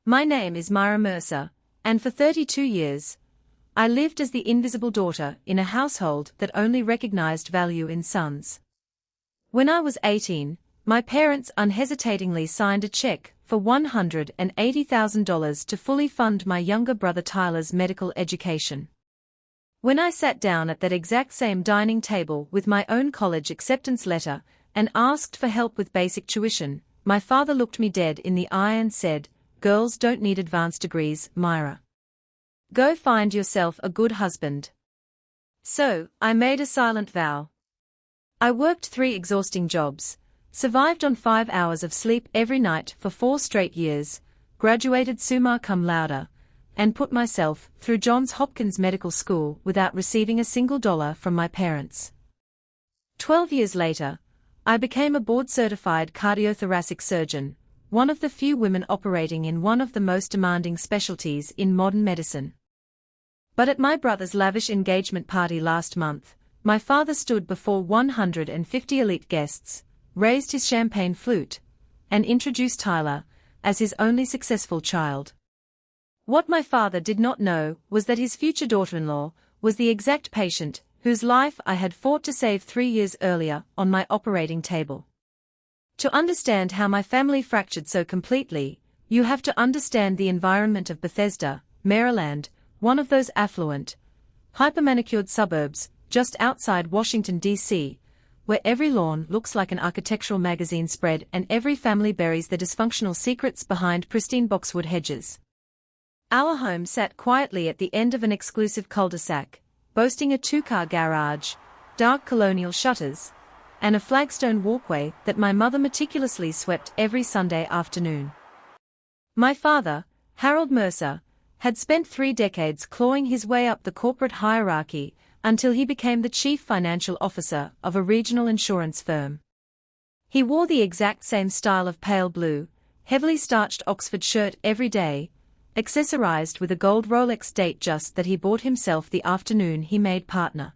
My name is Myra Mercer, and for 32 years, I lived as the invisible daughter in a household that only recognized value in sons. When I was 18, my parents unhesitatingly signed a check for $180,000 to fully fund my younger brother Tyler's medical education. When I sat down at that exact same dining table with my own college acceptance letter and asked for help with basic tuition, my father looked me dead in the eye and said, "Girls don't need advanced degrees, Myra. Go find yourself a good husband." So, I made a silent vow. I worked 3 exhausting jobs, survived on 5 hours of sleep every night for 4 straight years, graduated summa cum laude, and put myself through Johns Hopkins medical school without receiving a single dollar from my parents. 12 years later, I became a board-certified cardiothoracic surgeon, one of the few women operating in one of the most demanding specialties in modern medicine. But at my brother's lavish engagement party last month, my father stood before 150 elite guests, raised his champagne flute, and introduced Tyler as his only successful child. What my father did not know was that his future daughter-in-law was the exact patient whose life I had fought to save 3 years earlier on my operating table. To understand how my family fractured so completely, you have to understand the environment of Bethesda, Maryland, one of those affluent, hyper-manicured suburbs just outside Washington, D.C., where every lawn looks like an architectural magazine spread and every family buries the dysfunctional secrets behind pristine boxwood hedges. Our home sat quietly at the end of an exclusive cul-de-sac, boasting a 2-car garage, dark colonial shutters, and a flagstone walkway that my mother meticulously swept every Sunday afternoon. My father, Harold Mercer, had spent 3 decades clawing his way up the corporate hierarchy until he became the chief financial officer of a regional insurance firm. He wore the exact same style of pale blue, heavily starched Oxford shirt every day, accessorized with a gold Rolex date just that he bought himself the afternoon he made partner.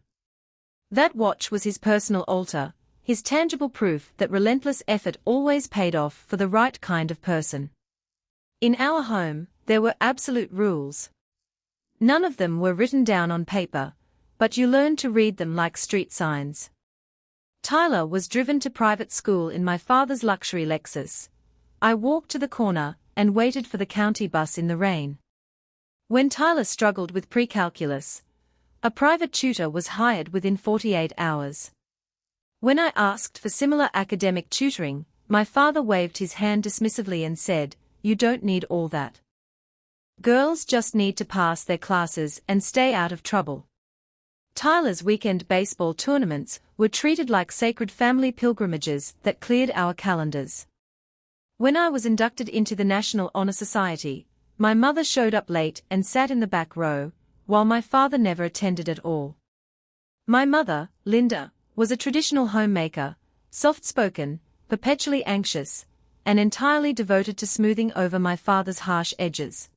That watch was his personal altar, his tangible proof that relentless effort always paid off for the right kind of person. In our home, there were absolute rules. None of them were written down on paper, but you learned to read them like street signs. Tyler was driven to private school in my father's luxury Lexus. I walked to the corner and waited for the county bus in the rain. When Tyler struggled with pre-calculus, a private tutor was hired within 48 hours. When I asked for similar academic tutoring, my father waved his hand dismissively and said, "You don't need all that. Girls just need to pass their classes and stay out of trouble." Tyler's weekend baseball tournaments were treated like sacred family pilgrimages that cleared our calendars. When I was inducted into the National Honor Society, my mother showed up late and sat in the back row, while my father never attended at all. My mother, Linda, was a traditional homemaker, soft-spoken, perpetually anxious, and entirely devoted to smoothing over my father's harsh edges.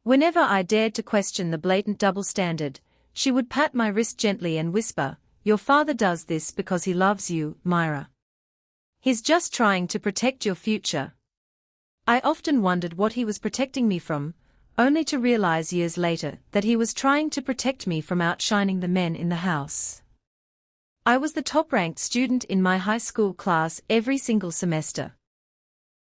Whenever I dared to question the blatant double standard, she would pat my wrist gently and whisper, "Your father does this because he loves you, Myra. He's just trying to protect your future." I often wondered what he was protecting me from, only to realize years later that he was trying to protect me from outshining the men in the house. I was the top-ranked student in my high school class every single semester.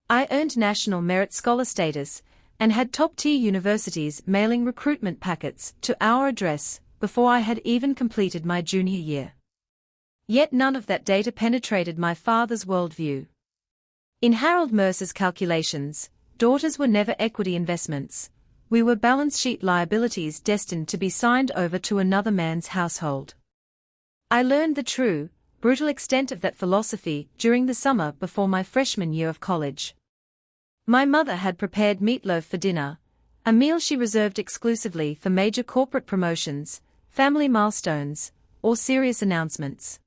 I earned National Merit Scholar status and had top-tier universities mailing recruitment packets to our address before I had even completed my junior year. Yet none of that data penetrated my father's worldview. In Harold Mercer's calculations, daughters were never equity investments. We were balance sheet liabilities destined to be signed over to another man's household. I learned the true, brutal extent of that philosophy during the summer before my freshman year of college. My mother had prepared meatloaf for dinner, a meal she reserved exclusively for major corporate promotions, family milestones, or serious announcements.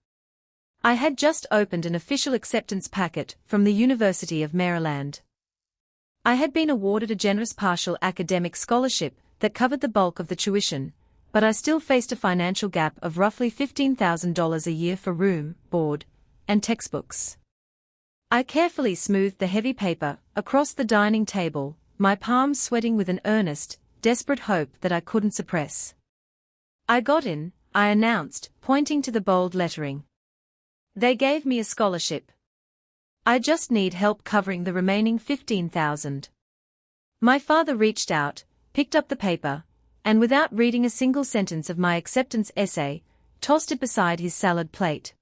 I had just opened an official acceptance packet from the University of Maryland. I had been awarded a generous partial academic scholarship that covered the bulk of the tuition, but I still faced a financial gap of roughly $15,000 a year for room, board, and textbooks. I carefully smoothed the heavy paper across the dining table, my palms sweating with an earnest, desperate hope that I couldn't suppress. "I got in," I announced, pointing to the bold lettering. "They gave me a scholarship. I just need help covering the remaining $15,000. My father reached out, picked up the paper, and without reading a single sentence of my acceptance essay, tossed it beside his salad plate.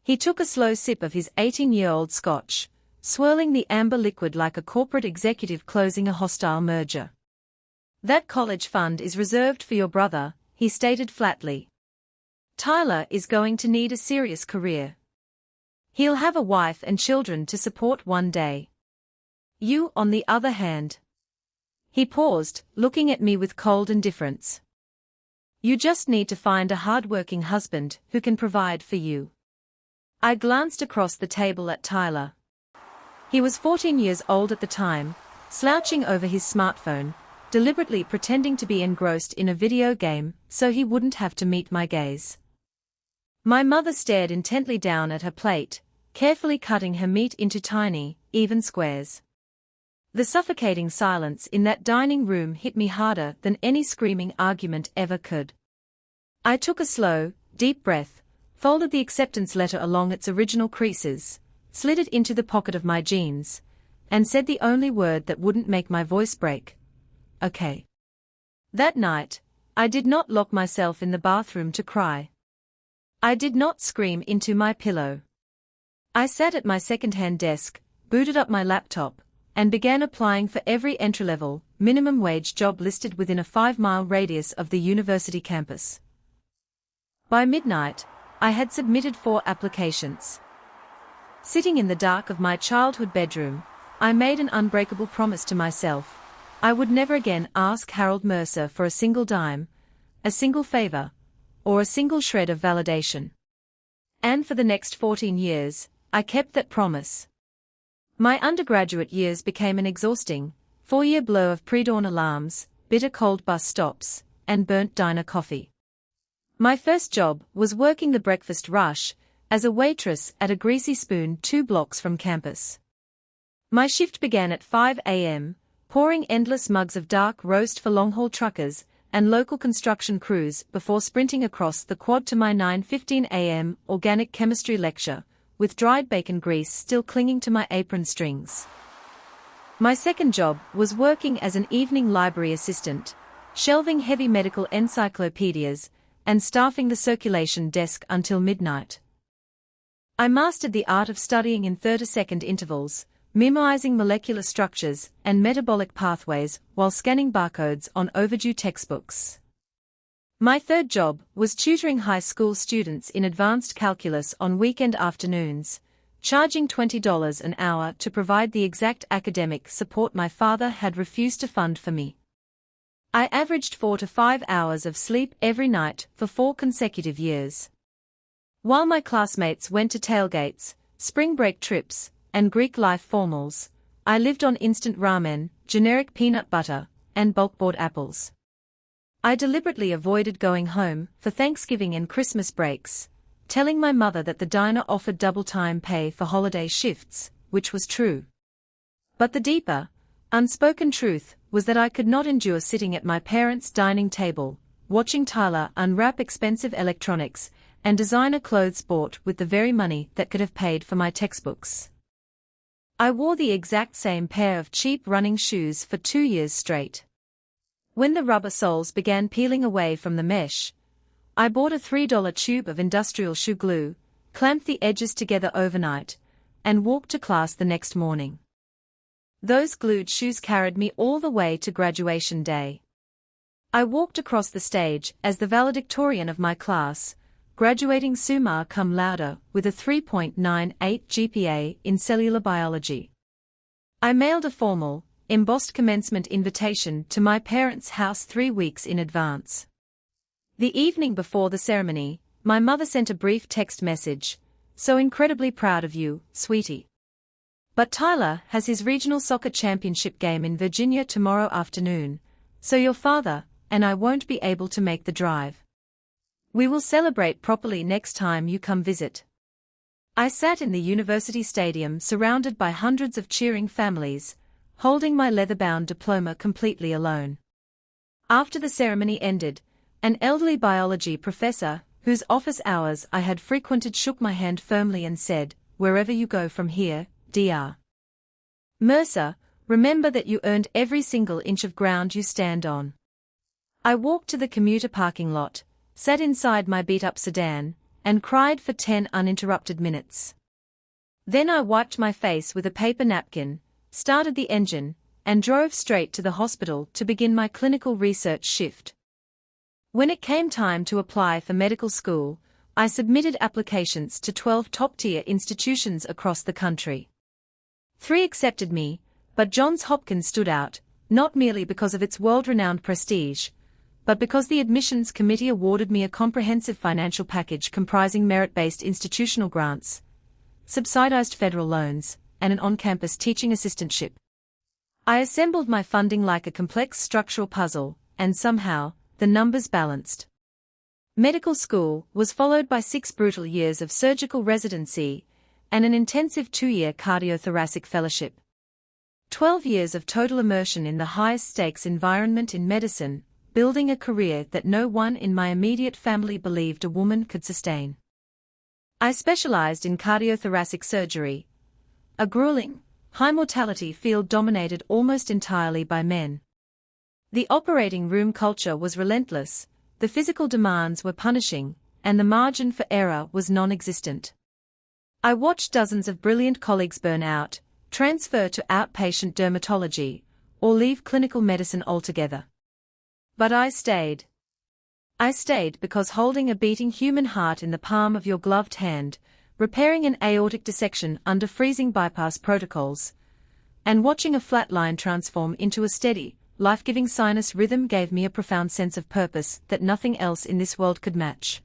He took a slow sip of his 18-year-old scotch, swirling the amber liquid like a corporate executive closing a hostile merger. "That college fund is reserved for your brother," he stated flatly. "Tyler is going to need a serious career. He'll have a wife and children to support one day. You, on the other hand." He paused, looking at me with cold indifference. "You just need to find a hard-working husband who can provide for you." I glanced across the table at Tyler. He was 14 years old at the time, slouching over his smartphone, deliberately pretending to be engrossed in a video game so he wouldn't have to meet my gaze. My mother stared intently down at her plate, carefully cutting her meat into tiny, even squares. The suffocating silence in that dining room hit me harder than any screaming argument ever could. I took a slow, deep breath, folded the acceptance letter along its original creases, slid it into the pocket of my jeans, and said the only word that wouldn't make my voice break: "Okay." That night, I did not lock myself in the bathroom to cry. I did not scream into my pillow. I sat at my second-hand desk, booted up my laptop, and began applying for every entry-level, minimum-wage job listed within a 5-mile radius of the university campus. By midnight, I had submitted 4 applications. Sitting in the dark of my childhood bedroom, I made an unbreakable promise to myself: I would never again ask Harold Mercer for a single dime, a single favor, or a single shred of validation. And for the next 14 years, I kept that promise. My undergraduate years became an exhausting, 4-year blur of pre-dawn alarms, bitter cold bus stops, and burnt diner coffee. My first job was working the breakfast rush, as a waitress at a Greasy Spoon 2 blocks from campus. My shift began at 5 a.m., pouring endless mugs of dark roast for long-haul truckers and local construction crews before sprinting across the quad to my 9:15 a.m. organic chemistry lecture, with dried bacon grease still clinging to my apron strings. My second job was working as an evening library assistant, shelving heavy medical encyclopedias, and staffing the circulation desk until midnight. I mastered the art of studying in 30-second intervals, memorizing molecular structures and metabolic pathways while scanning barcodes on overdue textbooks. My third job was tutoring high school students in advanced calculus on weekend afternoons, charging $20 an hour to provide the exact academic support my father had refused to fund for me. I averaged 4 to 5 hours of sleep every night for 4 consecutive years. While my classmates went to tailgates, spring break trips, and Greek life formals, I lived on instant ramen, generic peanut butter, and bulk-bought apples. I deliberately avoided going home for Thanksgiving and Christmas breaks, telling my mother that the diner offered double-time pay for holiday shifts, which was true. But the deeper, unspoken truth was that I could not endure sitting at my parents' dining table, watching Tyler unwrap expensive electronics and designer clothes bought with the very money that could have paid for my textbooks. I wore the exact same pair of cheap running shoes for 2 years straight. When the rubber soles began peeling away from the mesh, I bought a $3 tube of industrial shoe glue, clamped the edges together overnight, and walked to class the next morning. Those glued shoes carried me all the way to graduation day. I walked across the stage as the valedictorian of my class, graduating summa cum laude with a 3.98 GPA in cellular biology. I mailed a formal, embossed commencement invitation to my parents' house 3 weeks in advance. The evening before the ceremony, my mother sent a brief text message: "So incredibly proud of you, sweetie. But Tyler has his regional soccer championship game in Virginia tomorrow afternoon, so your father and I won't be able to make the drive. We will celebrate properly next time you come visit." I sat in the university stadium surrounded by hundreds of cheering families, holding my leather-bound diploma completely alone. After the ceremony ended, an elderly biology professor, whose office hours I had frequented, shook my hand firmly and said, "Wherever you go from here, Dr. Mercer, remember that you earned every single inch of ground you stand on." I walked to the commuter parking lot, sat inside my beat-up sedan, and cried for 10 uninterrupted minutes. Then I wiped my face with a paper napkin, started the engine, and drove straight to the hospital to begin my clinical research shift. When it came time to apply for medical school, I submitted applications to 12 top-tier institutions across the country. 3 accepted me, but Johns Hopkins stood out, not merely because of its world-renowned prestige, but because the admissions committee awarded me a comprehensive financial package comprising merit-based institutional grants, subsidized federal loans, and an on-campus teaching assistantship. I assembled my funding like a complex structural puzzle, and somehow, the numbers balanced. Medical school was followed by 6 brutal years of surgical residency and an intensive 2-year cardiothoracic fellowship. 12 years of total immersion in the highest-stakes environment in medicine, building a career that no one in my immediate family believed a woman could sustain. I specialized in cardiothoracic surgery, a grueling, high-mortality field dominated almost entirely by men. The operating room culture was relentless, the physical demands were punishing, and the margin for error was non-existent. I watched dozens of brilliant colleagues burn out, transfer to outpatient dermatology, or leave clinical medicine altogether. But I stayed. I stayed because holding a beating human heart in the palm of your gloved hand, repairing an aortic dissection under freezing bypass protocols, and watching a flat line transform into a steady, life-giving sinus rhythm gave me a profound sense of purpose that nothing else in this world could match.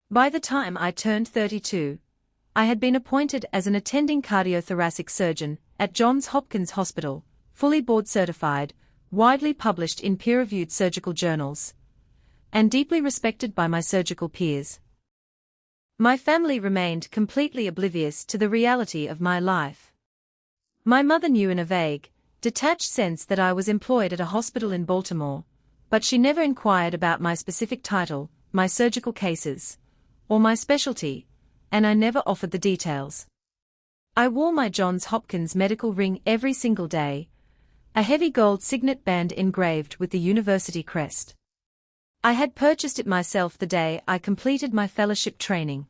By the time I turned 32, I had been appointed as an attending cardiothoracic surgeon at Johns Hopkins Hospital, fully board-certified, widely published in peer-reviewed surgical journals, and deeply respected by my surgical peers. My family remained completely oblivious to the reality of my life. My mother knew in a vague, detached sense that I was employed at a hospital in Baltimore, but she never inquired about my specific title, my surgical cases, or my specialty, and I never offered the details. I wore my Johns Hopkins medical ring every single day, a heavy gold signet band engraved with the university crest. I had purchased it myself the day I completed my fellowship training.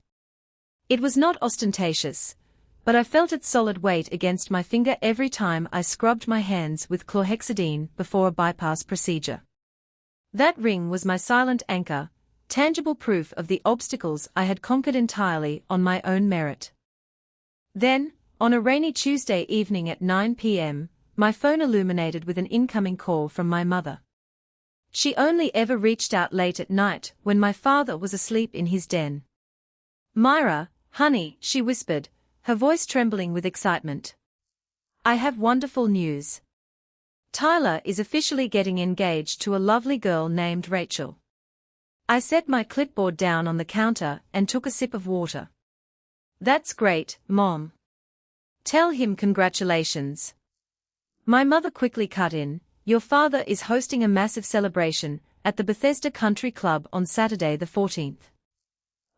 It was not ostentatious, but I felt its solid weight against my finger every time I scrubbed my hands with chlorhexidine before a bypass procedure. That ring was my silent anchor, tangible proof of the obstacles I had conquered entirely on my own merit. Then, on a rainy Tuesday evening at 9 p.m., my phone illuminated with an incoming call from my mother. She only ever reached out late at night when my father was asleep in his den. "Myra, honey," she whispered, her voice trembling with excitement. "I have wonderful news. Tyler is officially getting engaged to a lovely girl named Rachel." I set my clipboard down on the counter and took a sip of water. "That's great, Mom. Tell him congratulations." My mother quickly cut in, "Your father is hosting a massive celebration at the Bethesda Country Club on Saturday the 14th.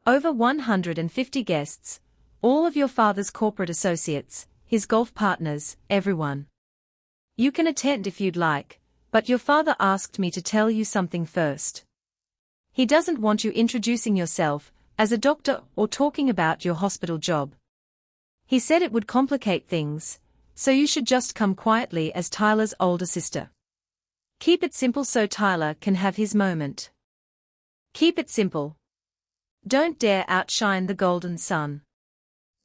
Over 150 guests, all of your father's corporate associates, his golf partners, everyone. You can attend if you'd like, but your father asked me to tell you something first. He doesn't want you introducing yourself as a doctor or talking about your hospital job. He said it would complicate things, so you should just come quietly as Tyler's older sister. Keep it simple so Tyler can have his moment. Keep it simple. Don't dare outshine the golden sun."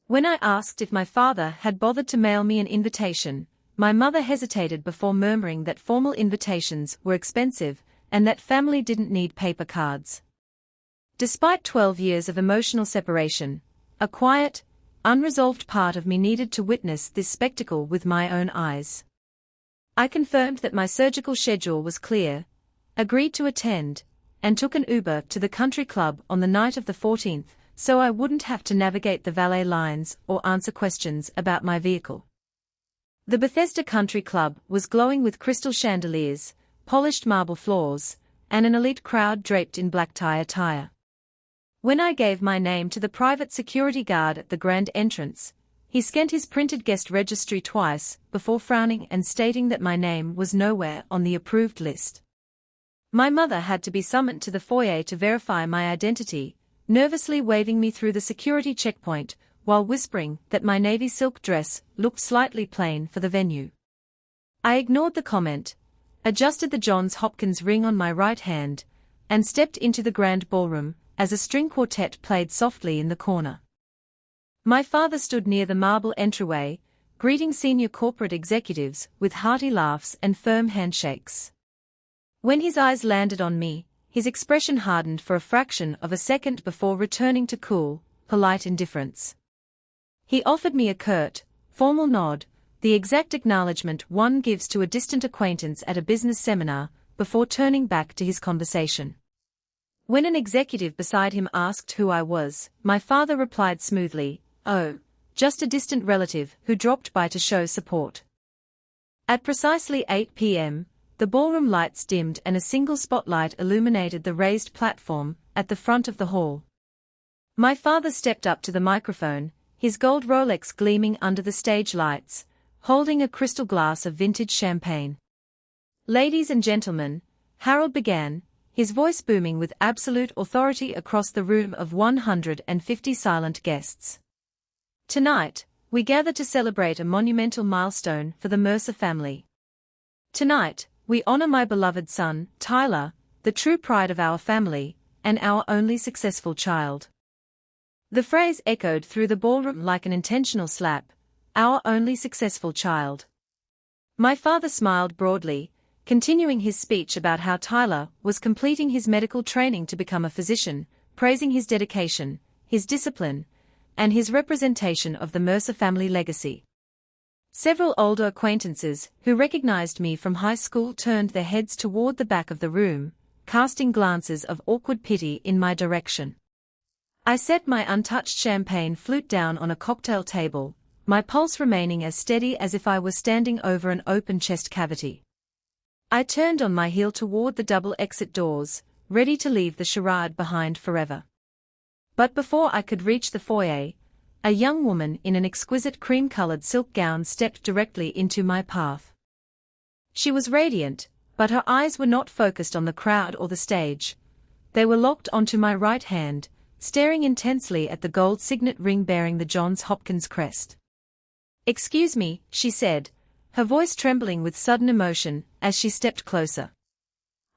When I asked if my father had bothered to mail me an invitation, my mother hesitated before murmuring that formal invitations were expensive and that family didn't need paper cards. Despite 12 years of emotional separation, a quiet, unresolved part of me needed to witness this spectacle with my own eyes. I confirmed that my surgical schedule was clear, agreed to attend, and took an Uber to the country club on the night of the 14th, so I wouldn't have to navigate the valet lines or answer questions about my vehicle. The Bethesda Country Club was glowing with crystal chandeliers, polished marble floors, and an elite crowd draped in black tie attire. When I gave my name to the private security guard at the grand entrance, he scanned his printed guest registry twice before frowning and stating that my name was nowhere on the approved list. My mother had to be summoned to the foyer to verify my identity, nervously waving me through the security checkpoint while whispering that my navy silk dress looked slightly plain for the venue. I ignored the comment, adjusted the Johns Hopkins ring on my right hand, and stepped into the grand ballroom as a string quartet played softly in the corner. My father stood near the marble entryway, greeting senior corporate executives with hearty laughs and firm handshakes. When his eyes landed on me, his expression hardened for a fraction of a second before returning to cool, polite indifference. He offered me a curt, formal nod, the exact acknowledgement one gives to a distant acquaintance at a business seminar, before turning back to his conversation. When an executive beside him asked who I was, my father replied smoothly, "Oh, just a distant relative who dropped by to show support." At precisely 8 p.m., the ballroom lights dimmed and a single spotlight illuminated the raised platform at the front of the hall. My father stepped up to the microphone, his gold Rolex gleaming under the stage lights, holding a crystal glass of vintage champagne. "Ladies and gentlemen," Harold began, his voice booming with absolute authority across the room of 150 silent guests. "Tonight, we gather to celebrate a monumental milestone for the Mercer family. Tonight, we honor my beloved son, Tyler, the true pride of our family, and our only successful child." The phrase echoed through the ballroom like an intentional slap, "our only successful child." My father smiled broadly, continuing his speech about how Tyler was completing his medical training to become a physician, praising his dedication, his discipline, and his representation of the Mercer family legacy. Several older acquaintances who recognized me from high school turned their heads toward the back of the room, casting glances of awkward pity in my direction. I set my untouched champagne flute down on a cocktail table, my pulse remaining as steady as if I was standing over an open chest cavity. I turned on my heel toward the double exit doors, ready to leave the charade behind forever. But before I could reach the foyer, a young woman in an exquisite cream-colored silk gown stepped directly into my path. She was radiant, but her eyes were not focused on the crowd or the stage. They were locked onto my right hand, staring intensely at the gold signet ring bearing the Johns Hopkins crest. "Excuse me," she said, her voice trembling with sudden emotion as she stepped closer.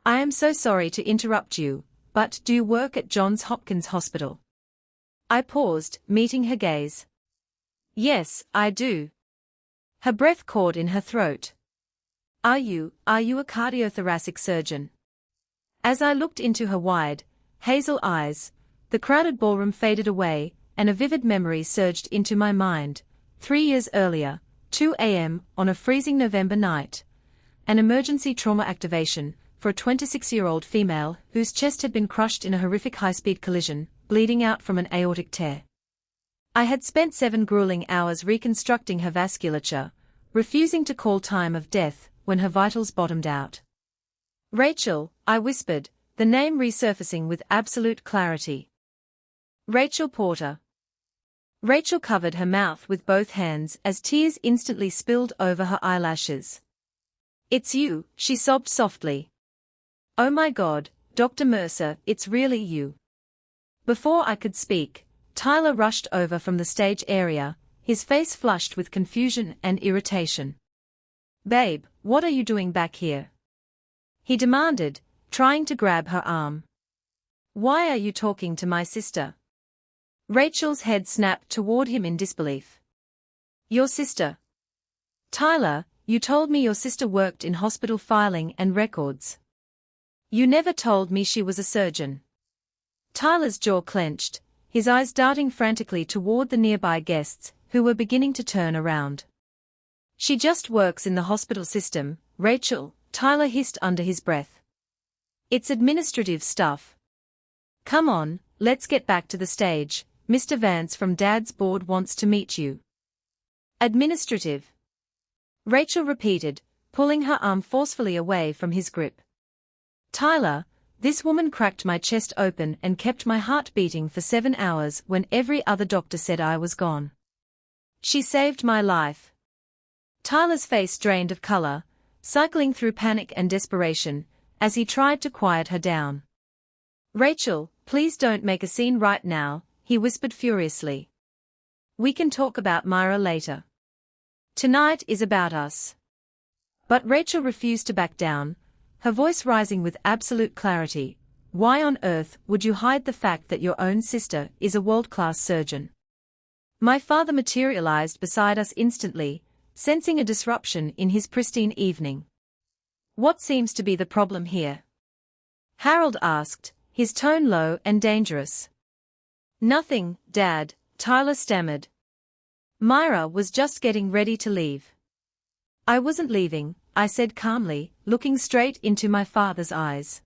"I am so sorry to interrupt you, but do you work at Johns Hopkins Hospital?" I paused, meeting her gaze. "Yes, I do." Her breath caught in her throat. Are you a cardiothoracic surgeon?" As I looked into her wide, hazel eyes, the crowded ballroom faded away, and a vivid memory surged into my mind. 3 years earlier, 2 a.m. on a freezing November night. An emergency trauma activation for a 26-year-old female whose chest had been crushed in a horrific high-speed collision, bleeding out from an aortic tear. I had spent 7 grueling hours reconstructing her vasculature, refusing to call time of death when her vitals bottomed out. "Rachel," I whispered, the name resurfacing with absolute clarity. "Rachel Porter." Rachel covered her mouth with both hands as tears instantly spilled over her eyelashes. "It's you," she sobbed softly. "Oh my God, Dr. Mercer, it's really you." Before I could speak, Tyler rushed over from the stage area, his face flushed with confusion and irritation. "Babe, what are you doing back here?" he demanded, trying to grab her arm. "Why are you talking to my sister?" Rachel's head snapped toward him in disbelief. "Your sister?" "Tyler, you told me your sister worked in hospital filing and records. You never told me she was a surgeon." Tyler's jaw clenched, his eyes darting frantically toward the nearby guests, who were beginning to turn around. "She just works in the hospital system, Rachel," Tyler hissed under his breath. "It's administrative stuff. Come on, let's get back to the stage. Mr. Vance from Dad's board wants to meet you." "Administrative?" Rachel repeated, pulling her arm forcefully away from his grip. Tyler, this woman cracked my chest open and kept my heart beating for 7 hours when every other doctor said I was gone. She saved my life. Tyler's face drained of color, cycling through panic and desperation, as he tried to quiet her down. Rachel, please don't make a scene right now, he whispered furiously. We can talk about Myra later. Tonight is about us. But Rachel refused to back down, her voice rising with absolute clarity. Why on earth would you hide the fact that your own sister is a world-class surgeon? My father materialized beside us instantly, sensing a disruption in his pristine evening. What seems to be the problem here? Harold asked, his tone low and dangerous. Nothing, Dad, Tyler stammered. Myra was just getting ready to leave. I wasn't leaving, I said calmly, looking straight into my father's eyes.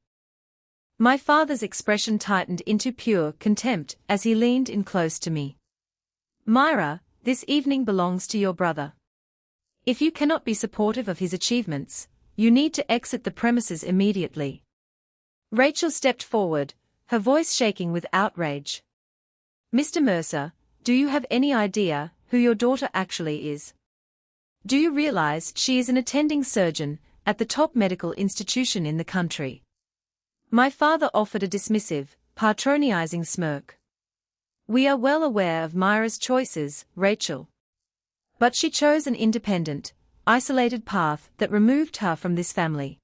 My father's expression tightened into pure contempt as he leaned in close to me. Myra, this evening belongs to your brother. If you cannot be supportive of his achievements, you need to exit the premises immediately. Rachel stepped forward, her voice shaking with outrage. Mr. Mercer, do you have any idea who your daughter actually is? Do you realize she is an attending surgeon at the top medical institution in the country? My father offered a dismissive, patronizing smirk. We are well aware of Myra's choices, Rachel. But she chose an independent, isolated path that removed her from this family.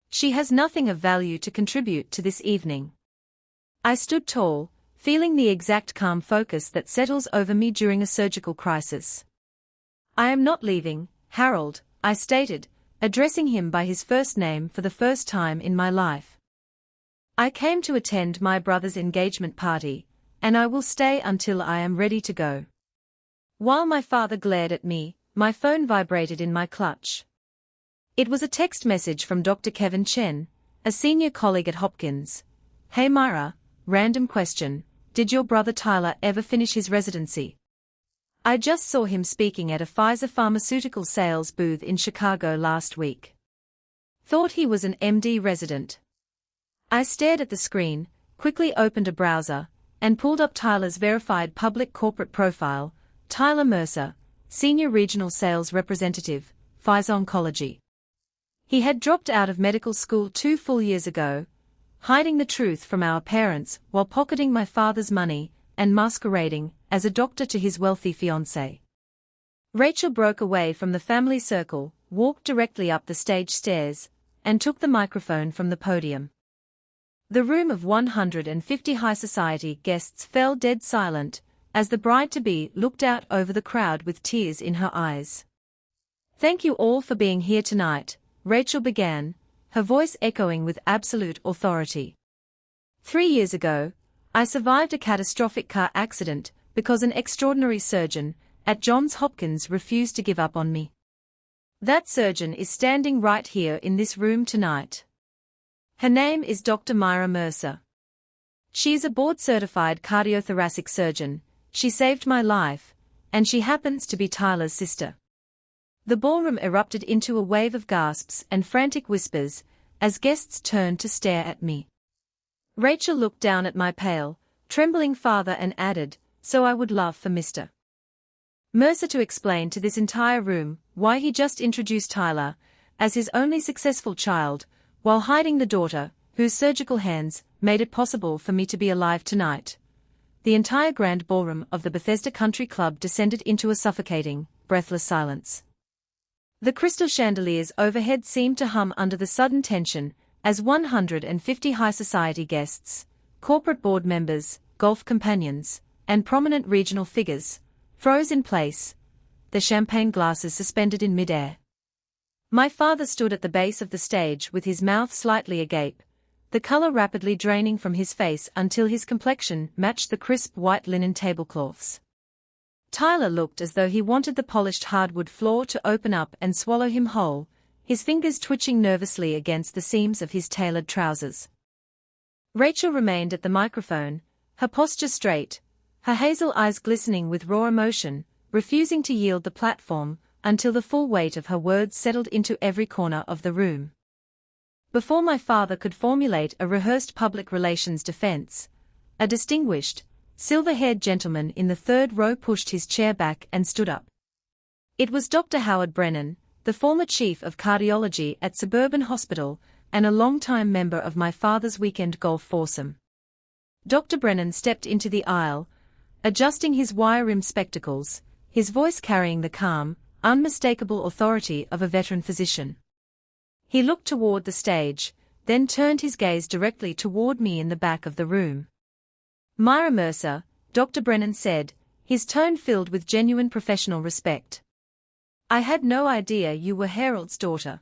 She has nothing of value to contribute to this evening. I stood tall, feeling the exact calm focus that settles over me during a surgical crisis. I am not leaving, Harold, I stated, addressing him by his first name for the first time in my life. I came to attend my brother's engagement party, and I will stay until I am ready to go. While my father glared at me, my phone vibrated in my clutch. It was a text message from Dr. Kevin Chen, a senior colleague at Hopkins. Hey Myra, random question, did your brother Tyler ever finish his residency? I just saw him speaking at a Pfizer pharmaceutical sales booth in Chicago last week. Thought he was an MD resident. I stared at the screen, quickly opened a browser, and pulled up Tyler's verified public corporate profile, Tyler Mercer, Senior Regional Sales Representative, Pfizer Oncology. He had dropped out of medical school 2 full years ago, hiding the truth from our parents while pocketing my father's money and masquerading as a doctor to his wealthy fiancée. Rachel broke away from the family circle, walked directly up the stage stairs, and took the microphone from the podium. The room of 150 high society guests fell dead silent, as the bride-to-be looked out over the crowd with tears in her eyes. Thank you all for being here tonight, Rachel began, her voice echoing with absolute authority. 3 years ago, I survived a catastrophic car accident because an extraordinary surgeon at Johns Hopkins refused to give up on me. That surgeon is standing right here in this room tonight. Her name is Dr. Myra Mercer. She is a board-certified cardiothoracic surgeon, she saved my life, and she happens to be Tyler's sister. The ballroom erupted into a wave of gasps and frantic whispers, as guests turned to stare at me. Rachel looked down at my pale, trembling father and added, so I would love for Mr. Mercer to explain to this entire room why he just introduced Tyler as his only successful child, while hiding the daughter, whose surgical hands made it possible for me to be alive tonight. The entire grand ballroom of the Bethesda Country Club descended into a suffocating, breathless silence. The crystal chandeliers overhead seemed to hum under the sudden tension, as 150 high society guests, corporate board members, golf companions, and prominent regional figures froze in place, the champagne glasses suspended in midair. My father stood at the base of the stage with his mouth slightly agape, the color rapidly draining from his face until his complexion matched the crisp white linen tablecloths. Tyler looked as though he wanted the polished hardwood floor to open up and swallow him whole, his fingers twitching nervously against the seams of his tailored trousers. Rachel remained at the microphone, her posture straight, her hazel eyes glistening with raw emotion, refusing to yield the platform, until the full weight of her words settled into every corner of the room. Before my father could formulate a rehearsed public relations defense, a distinguished, silver-haired gentleman in the third row pushed his chair back and stood up. It was Dr. Howard Brennan, the former chief of cardiology at Suburban Hospital, and a long-time member of my father's weekend golf foursome. Dr. Brennan stepped into the aisle, adjusting his wire-rimmed spectacles, his voice carrying the calm, unmistakable authority of a veteran physician. He looked toward the stage, then turned his gaze directly toward me in the back of the room. "Myra Mercer," Dr. Brennan said, his tone filled with genuine professional respect. "I had no idea you were Harold's daughter.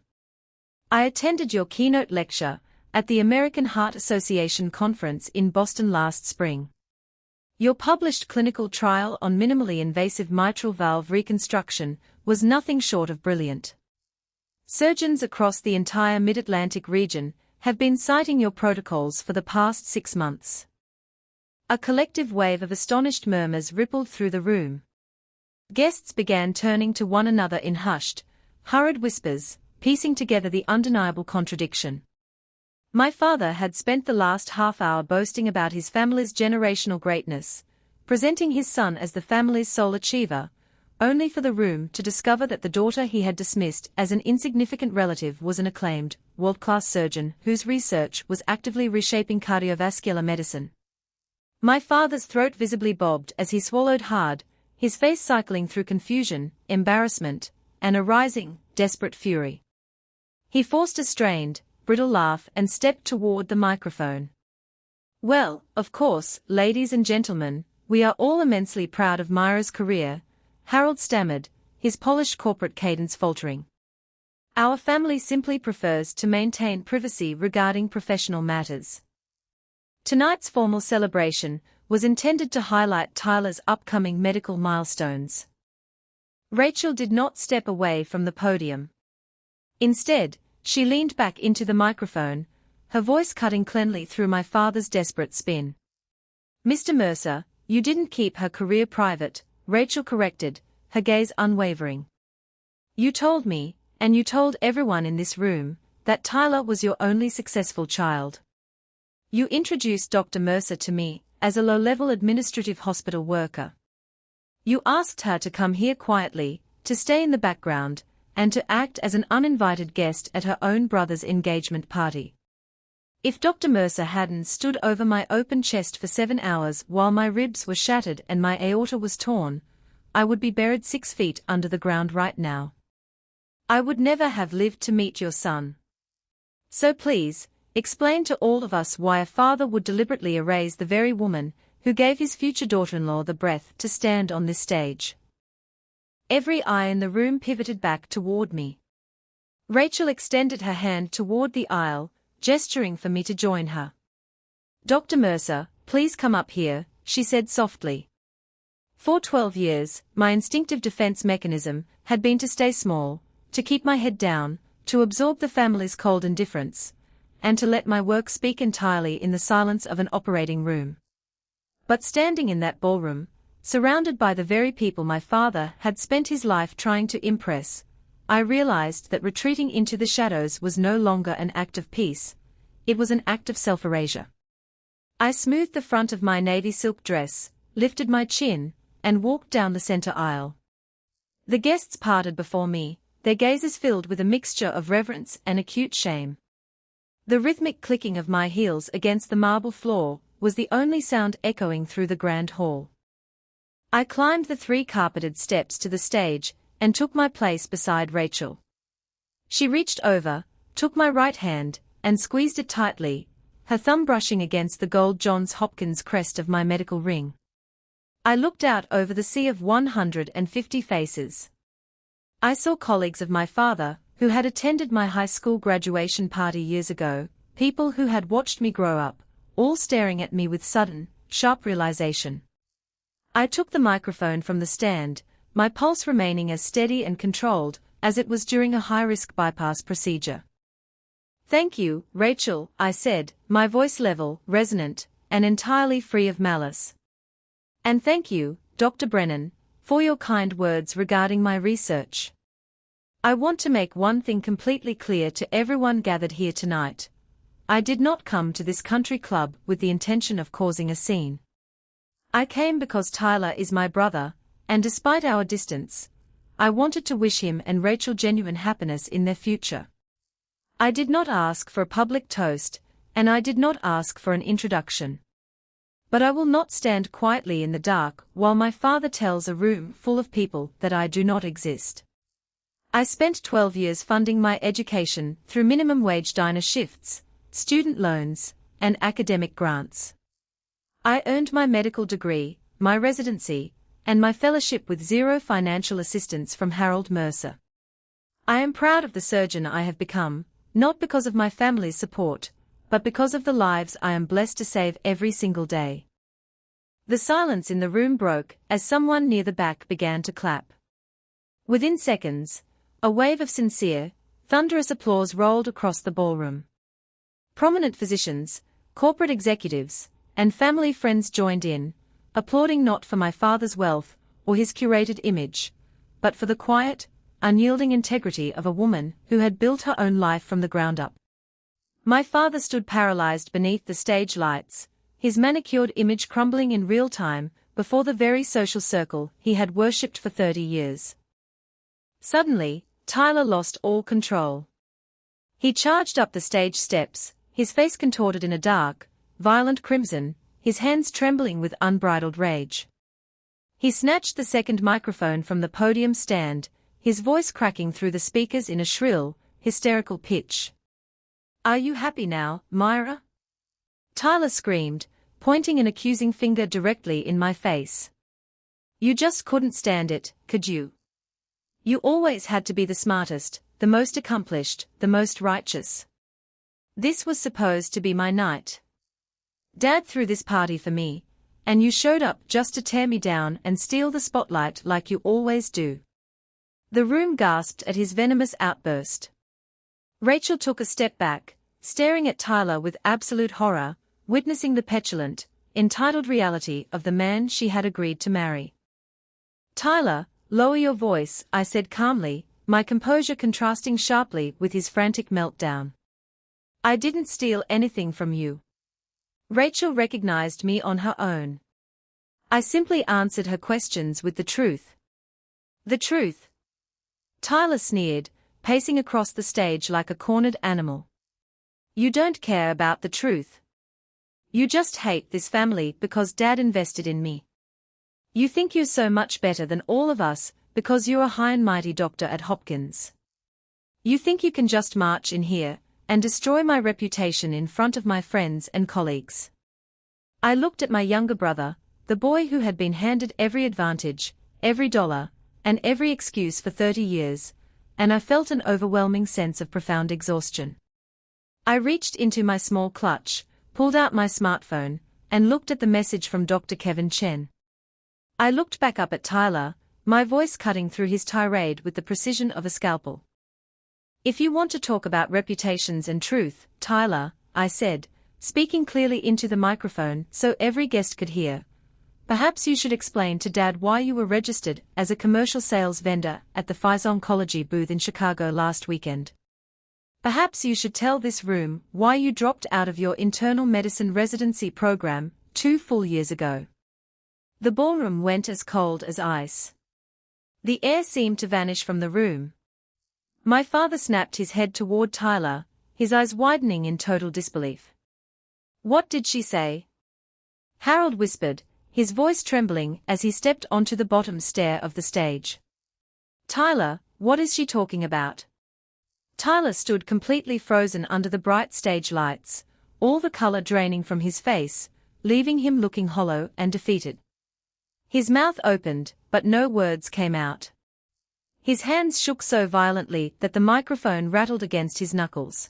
I attended your keynote lecture at the American Heart Association conference in Boston last spring. Your published clinical trial on minimally invasive mitral valve reconstruction was nothing short of brilliant. Surgeons across the entire Mid-Atlantic region have been citing your protocols for the past 6 months." A collective wave of astonished murmurs rippled through the room. Guests began turning to one another in hushed, hurried whispers, piecing together the undeniable contradiction. My father had spent the last half-hour boasting about his family's generational greatness, presenting his son as the family's sole achiever, only for the room to discover that the daughter he had dismissed as an insignificant relative was an acclaimed, world-class surgeon whose research was actively reshaping cardiovascular medicine. My father's throat visibly bobbed as he swallowed hard, his face cycling through confusion, embarrassment, and a rising, desperate fury. He forced a strained, brittle laugh and stepped toward the microphone. "Well, of course, ladies and gentlemen, we are all immensely proud of Myra's career," Harold stammered, his polished corporate cadence faltering. "Our family simply prefers to maintain privacy regarding professional matters." Tonight's formal celebration was intended to highlight Tyler's upcoming medical milestones. Rachel did not step away from the podium. Instead, she leaned back into the microphone, her voice cutting cleanly through my father's desperate spin. "Mr. Mercer, you didn't keep her career private," Rachel corrected, her gaze unwavering. "You told me, and you told everyone in this room, that Tyler was your only successful child. You introduced Dr. Mercer to me as a low-level administrative hospital worker. You asked her to come here quietly, to stay in the background, and to act as an uninvited guest at her own brother's engagement party. If Dr. Mercer hadn't stood over my open chest for 7 hours while my ribs were shattered and my aorta was torn, I would be buried 6 feet under the ground right now. I would never have lived to meet your son. So please, explain to all of us why a father would deliberately erase the very woman who gave his future daughter-in-law the breath to stand on this stage." Every eye in the room pivoted back toward me. Rachel extended her hand toward the aisle, gesturing for me to join her. "Dr. Mercer, please come up here," she said softly. For 12 years, my instinctive defense mechanism had been to stay small, to keep my head down, to absorb the family's cold indifference, and to let my work speak entirely in the silence of an operating room. But standing in that ballroom, surrounded by the very people my father had spent his life trying to impress, I realized that retreating into the shadows was no longer an act of peace, it was an act of self-erasure. I smoothed the front of my navy silk dress, lifted my chin, and walked down the center aisle. The guests parted before me, their gazes filled with a mixture of reverence and acute shame. The rhythmic clicking of my heels against the marble floor was the only sound echoing through the grand hall. I climbed the 3 carpeted steps to the stage and took my place beside Rachel. She reached over, took my right hand, and squeezed it tightly, her thumb brushing against the gold Johns Hopkins crest of my medical ring. I looked out over the sea of 150 faces. I saw colleagues of my father, who had attended my high school graduation party years ago, people who had watched me grow up, all staring at me with sudden, sharp realization. I took the microphone from the stand, my pulse remaining as steady and controlled as it was during a high-risk bypass procedure. "Thank you, Rachel," I said, my voice level, resonant, and entirely free of malice. "And thank you, Dr. Brennan, for your kind words regarding my research." I want to make one thing completely clear to everyone gathered here tonight. I did not come to this country club with the intention of causing a scene. I came because Tyler is my brother, and despite our distance, I wanted to wish him and Rachel genuine happiness in their future. I did not ask for a public toast, and I did not ask for an introduction. But I will not stand quietly in the dark while my father tells a room full of people that I do not exist. I spent 12 years funding my education through minimum wage diner shifts, student loans, and academic grants. I earned my medical degree, my residency, and my fellowship with zero financial assistance from Harold Mercer. I am proud of the surgeon I have become, not because of my family's support, but because of the lives I am blessed to save every single day. The silence in the room broke as someone near the back began to clap. Within seconds, a wave of sincere, thunderous applause rolled across the ballroom. Prominent physicians, corporate executives, and family friends joined in, applauding not for my father's wealth or his curated image, but for the quiet, unyielding integrity of a woman who had built her own life from the ground up. My father stood paralyzed beneath the stage lights, his manicured image crumbling in real time before the very social circle he had worshipped for 30 years. Suddenly, Tyler lost all control. He charged up the stage steps, his face contorted in a dark, violent crimson, his hands trembling with unbridled rage. He snatched the second microphone from the podium stand, his voice cracking through the speakers in a shrill, hysterical pitch. "Are you happy now, Myra?" Tyler screamed, pointing an accusing finger directly in my face. "You just couldn't stand it, could you? You always had to be the smartest, the most accomplished, the most righteous. This was supposed to be my night. Dad threw this party for me, and you showed up just to tear me down and steal the spotlight like you always do." The room gasped at his venomous outburst. Rachel took a step back, staring at Tyler with absolute horror, witnessing the petulant, entitled reality of the man she had agreed to marry. "Tyler, lower your voice," I said calmly, my composure contrasting sharply with his frantic meltdown. "I didn't steal anything from you." Rachel recognized me on her own. I simply answered her questions with the truth. "The truth?" Tyler sneered, pacing across the stage like a cornered animal. "You don't care about the truth. You just hate this family because Dad invested in me. You think you're so much better than all of us because you're a high and mighty doctor at Hopkins. You think you can just march in here and destroy my reputation in front of my friends and colleagues." I looked at my younger brother, the boy who had been handed every advantage, every dollar, and every excuse for 30 years, and I felt an overwhelming sense of profound exhaustion. I reached into my small clutch, pulled out my smartphone, and looked at the message from Dr. Kevin Chen. I looked back up at Tyler, my voice cutting through his tirade with the precision of a scalpel. "If you want to talk about reputations and truth, Tyler," I said, speaking clearly into the microphone so every guest could hear, "perhaps you should explain to Dad why you were registered as a commercial sales vendor at the Pfizer Oncology booth in Chicago last weekend. Perhaps you should tell this room why you dropped out of your internal medicine residency program 2 full years ago." The ballroom went as cold as ice. The air seemed to vanish from the room. My father snapped his head toward Tyler, his eyes widening in total disbelief. "What did she say?" Harold whispered, his voice trembling as he stepped onto the bottom stair of the stage. "Tyler, what is she talking about?" Tyler stood completely frozen under the bright stage lights, all the color draining from his face, leaving him looking hollow and defeated. His mouth opened, but no words came out. His hands shook so violently that the microphone rattled against his knuckles.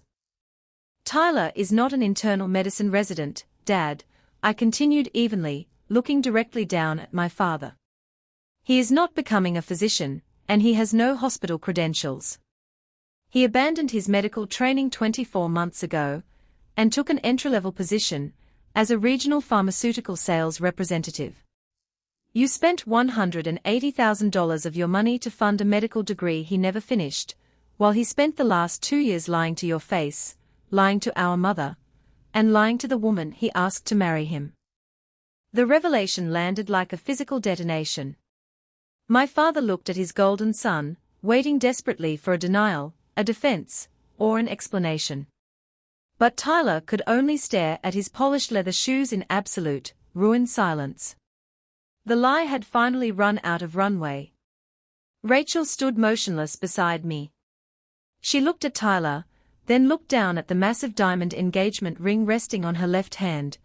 "Tyler is not an internal medicine resident, Dad," I continued evenly, looking directly down at my father. "He is not becoming a physician, and he has no hospital credentials. He abandoned his medical training 24 months ago, and took an entry-level position as a regional pharmaceutical sales representative. You spent $180,000 of your money to fund a medical degree he never finished, while he spent the last 2 years lying to your face, lying to our mother, and lying to the woman he asked to marry him. The revelation landed like a physical detonation. My father looked at his golden son, waiting desperately for a denial, a defense, or an explanation. But Tyler could only stare at his polished leather shoes in absolute, ruined silence. The lie had finally run out of runway. Rachel stood motionless beside me. She looked at Tyler, then looked down at the massive diamond engagement ring resting on her left hand,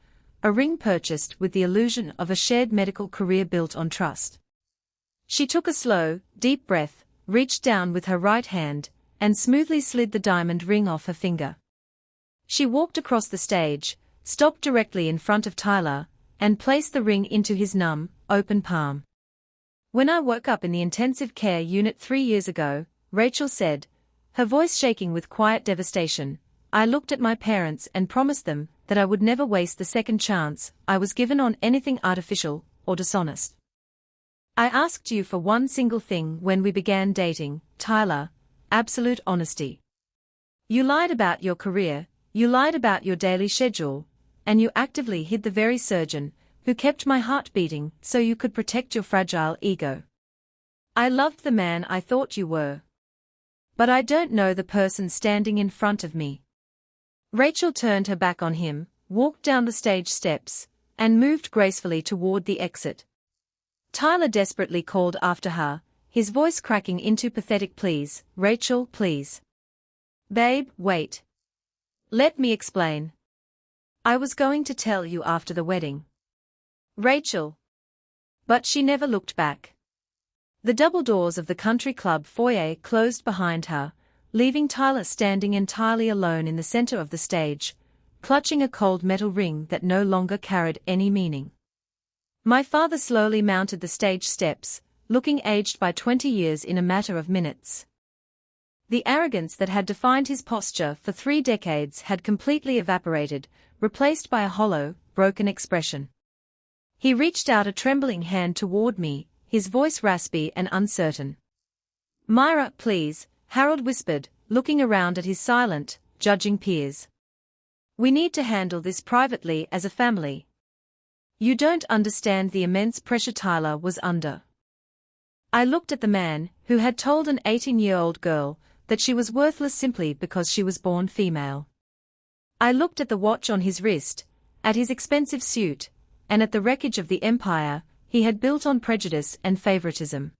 a ring purchased with the illusion of a shared medical career built on trust. She took a slow, deep breath, reached down with her right hand, and smoothly slid the diamond ring off her finger. She walked across the stage, stopped directly in front of Tyler, and placed the ring into his numb, open palm. "When I woke up in the intensive care unit 3 years ago," Rachel said, her voice shaking with quiet devastation, "I looked at my parents and promised them that I would never waste the second chance I was given on anything artificial or dishonest. I asked you for one single thing when we began dating, Tyler, absolute honesty. You lied about your career, you lied about your daily schedule, and you actively hid the very surgeon who kept my heart beating so you could protect your fragile ego. I loved the man I thought you were. But I don't know the person standing in front of me." Rachel turned her back on him, walked down the stage steps, and moved gracefully toward the exit. Tyler desperately called after her, his voice cracking into pathetic pleas, "Rachel, please. Babe, wait. Let me explain. I was going to tell you after the wedding. Rachel." But she never looked back. The double doors of the country club foyer closed behind her, leaving Tyler standing entirely alone in the center of the stage, clutching a cold metal ring that no longer carried any meaning. My father slowly mounted the stage steps, looking aged by 20 years in a matter of minutes. The arrogance that had defined his posture for 3 decades had completely evaporated, replaced by a hollow, broken expression. He reached out a trembling hand toward me, his voice raspy and uncertain. "Myra, please," Harold whispered, looking around at his silent, judging peers. "We need to handle this privately as a family. You don't understand the immense pressure Tyler was under." I looked at the man, who had told an 18-year-old girl that she was worthless simply because she was born female. I looked at the watch on his wrist, at his expensive suit, and at the wreckage of the empire he had built on prejudice and favoritism.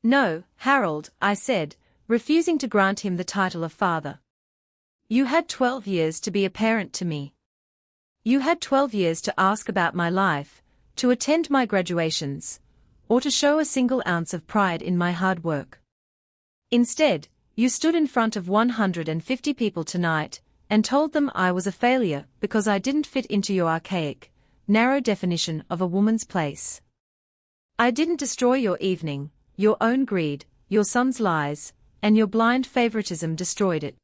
"No, Harold," I said, refusing to grant him the title of father. "You had 12 years to be a parent to me. You had 12 years to ask about my life, to attend my graduations, or to show a single ounce of pride in my hard work. Instead, you stood in front of 150 people tonight and told them I was a failure because I didn't fit into your archaic, narrow definition of a woman's place. I didn't destroy your evening, your own greed, your son's lies, and your blind favoritism destroyed it.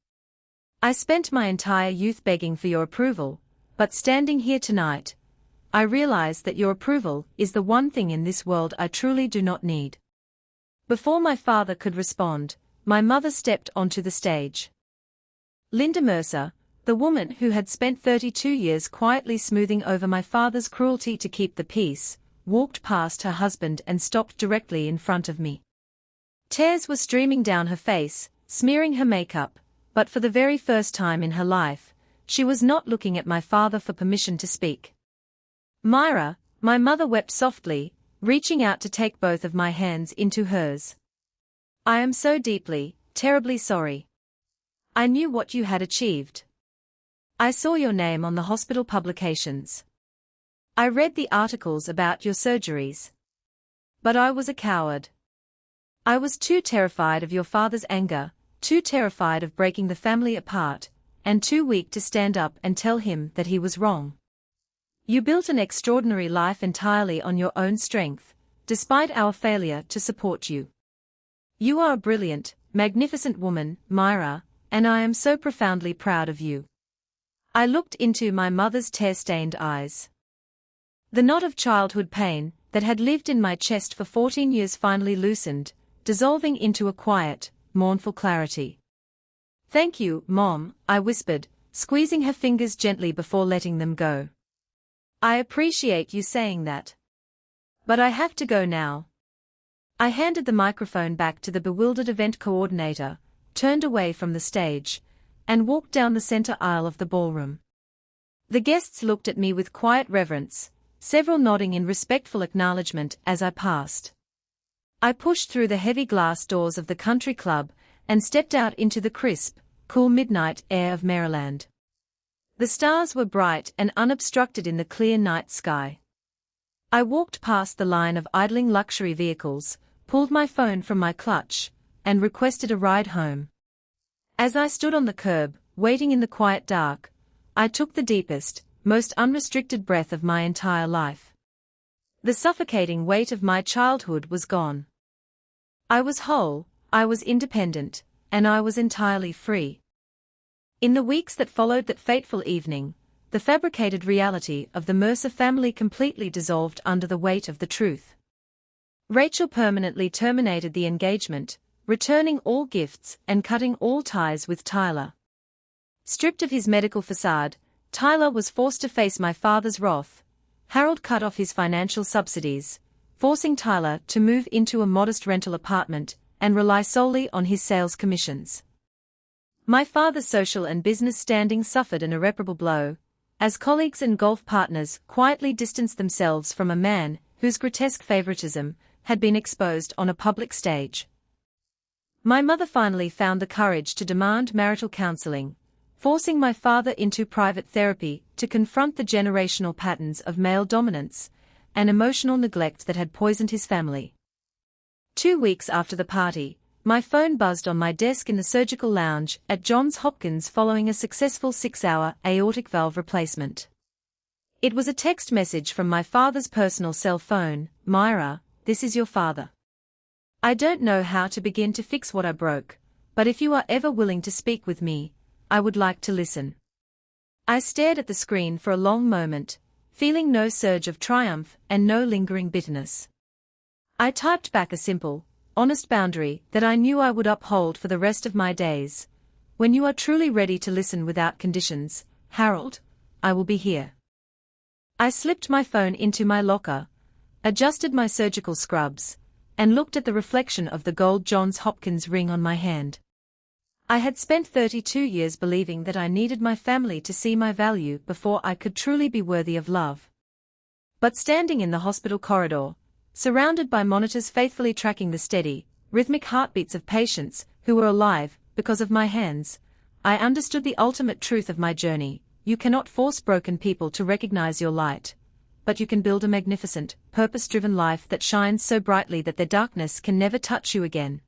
I spent my entire youth begging for your approval, but standing here tonight, I realize that your approval is the one thing in this world I truly do not need." Before my father could respond, my mother stepped onto the stage. Linda Mercer, the woman who had spent 32 years quietly smoothing over my father's cruelty to keep the peace, walked past her husband and stopped directly in front of me. Tears were streaming down her face, smearing her makeup, but for the very first time in her life, she was not looking at my father for permission to speak. "Myra," my mother wept softly, reaching out to take both of my hands into hers. "I am so deeply, terribly sorry. I knew what you had achieved. I saw your name on the hospital publications. I read the articles about your surgeries. But I was a coward. I was too terrified of your father's anger, too terrified of breaking the family apart, and too weak to stand up and tell him that he was wrong. You built an extraordinary life entirely on your own strength, despite our failure to support you. You are a brilliant, magnificent woman, Myra, and I am so profoundly proud of you." I looked into my mother's tear-stained eyes. The knot of childhood pain that had lived in my chest for 14 years finally loosened, dissolving into a quiet, mournful clarity. Thank you, Mom, I whispered, squeezing her fingers gently before letting them go. I appreciate you saying that. But I have to go now. I handed the microphone back to the bewildered event coordinator, turned away from the stage, and walked down the center aisle of the ballroom. The guests looked at me with quiet reverence, several nodding in respectful acknowledgement as I passed. I pushed through the heavy glass doors of the country club and stepped out into the crisp, cool midnight air of Maryland. The stars were bright and unobstructed in the clear night sky. I walked past the line of idling luxury vehicles, pulled my phone from my clutch, and requested a ride home. As I stood on the curb, waiting in the quiet dark, I took the deepest, most unrestricted breath of my entire life. The suffocating weight of my childhood was gone. I was whole, I was independent, and I was entirely free. In the weeks that followed that fateful evening, the fabricated reality of the Mercer family completely dissolved under the weight of the truth. Rachel permanently terminated the engagement, returning all gifts and cutting all ties with Tyler. Stripped of his medical facade, Tyler was forced to face my father's wrath. Harold cut off his financial subsidies, forcing Tyler to move into a modest rental apartment and rely solely on his sales commissions. My father's social and business standing suffered an irreparable blow, as colleagues and golf partners quietly distanced themselves from a man whose grotesque favoritism had been exposed on a public stage. My mother finally found the courage to demand marital counseling, forcing my father into private therapy to confront the generational patterns of male dominance and emotional neglect that had poisoned his family. 2 weeks after the party, my phone buzzed on my desk in the surgical lounge at Johns Hopkins following a successful 6-hour aortic valve replacement. It was a text message from my father's personal cell phone. "Myra, this is your father. I don't know how to begin to fix what I broke, but if you are ever willing to speak with me, I would like to listen." I stared at the screen for a long moment, feeling no surge of triumph and no lingering bitterness. I typed back a simple, honest boundary that I knew I would uphold for the rest of my days. "When you are truly ready to listen without conditions, Harold, I will be here." I slipped my phone into my locker, adjusted my surgical scrubs, and looked at the reflection of the gold Johns Hopkins ring on my hand. I had spent 32 years believing that I needed my family to see my value before I could truly be worthy of love. But standing in the hospital corridor, surrounded by monitors faithfully tracking the steady, rhythmic heartbeats of patients who were alive because of my hands, I understood the ultimate truth of my journey. You cannot force broken people to recognize your light, but you can build a magnificent, purpose-driven life that shines so brightly that their darkness can never touch you again.